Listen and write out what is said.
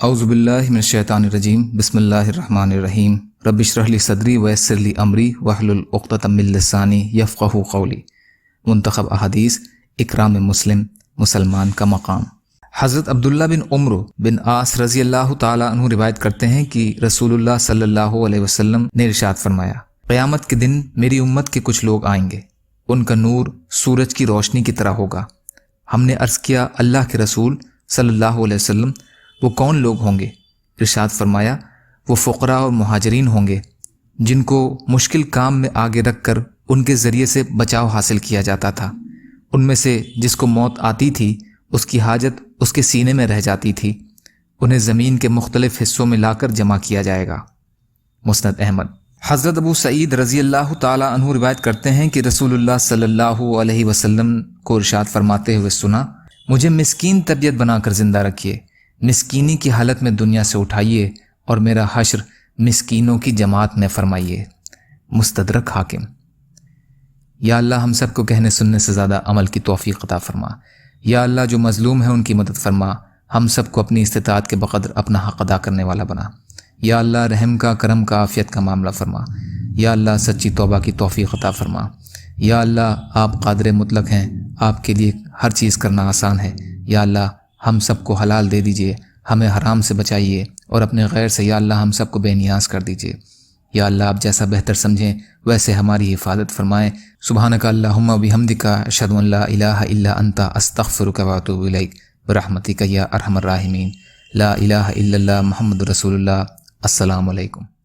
اعوذ باللہ من الشیطان الرجیم بسم اللہ الرحمن الرحیم رب اشرح لی صدری ویسر لی امری واحلل عقدۃ من لسانی یفقہوا قولی۔ منتخب احادیث اکرام مسلم مسلمان کا مقام۔ حضرت عبداللہ بن عمرو بن عاص رضی اللہ تعالیٰ عنہ روایت کرتے ہیں کہ رسول اللہ صلی اللہ علیہ وسلم نے ارشاد فرمایا، قیامت کے دن میری امت کے کچھ لوگ آئیں گے، ان کا نور سورج کی روشنی کی طرح ہوگا۔ ہم نے عرض کیا، اللہ کے رسول صلی اللہ علیہ وسلم وہ کون لوگ ہوں گے؟ ارشاد فرمایا، وہ فقراء اور مہاجرین ہوں گے جن کو مشکل کام میں آگے رکھ کر ان کے ذریعے سے بچاؤ حاصل کیا جاتا تھا۔ ان میں سے جس کو موت آتی تھی اس کی حاجت اس کے سینے میں رہ جاتی تھی، انہیں زمین کے مختلف حصوں میں لا کر جمع کیا جائے گا۔ مسند احمد۔ حضرت ابو سعید رضی اللہ تعالیٰ عنہ روایت کرتے ہیں کہ رسول اللہ صلی اللہ علیہ وسلم کو ارشاد فرماتے ہوئے سنا، مجھے مسکین طبیعت بنا کر زندہ رکھیے، مسکینی کی حالت میں دنیا سے اٹھائیے اور میرا حشر مسکینوں کی جماعت میں فرمائیے۔ مستدرک حاکم۔ یا اللہ ہم سب کو کہنے سننے سے زیادہ عمل کی توفیق عطا فرما۔ یا اللہ جو مظلوم ہے ان کی مدد فرما، ہم سب کو اپنی استطاعت کے بقدر اپنا حق ادا کرنے والا بنا۔ یا اللہ رحم کا، کرم کا، عافیت کا معاملہ فرما۔ یا اللہ سچی توبہ کی توفیق عطا فرما۔ یا اللہ آپ قادر مطلق ہیں، آپ کے لیے ہر چیز کرنا آسان ہے۔ یا اللہ ہم سب کو حلال دے دیجئے، ہمیں حرام سے بچائیے اور اپنے غیر سے یا اللہ ہم سب کو بے نیاز کر دیجئے۔ یا اللہ آپ جیسا بہتر سمجھیں ویسے ہماری حفاظت فرمائیں۔ سبحانک اللہم و بحمدک، اشہد ان لا الہ الا انت، استغفرک و اتوب الیک، برحمتک یا ارحم الراحمین۔ لا الہ الا اللہ محمد رسول اللہ۔ السلام علیکم۔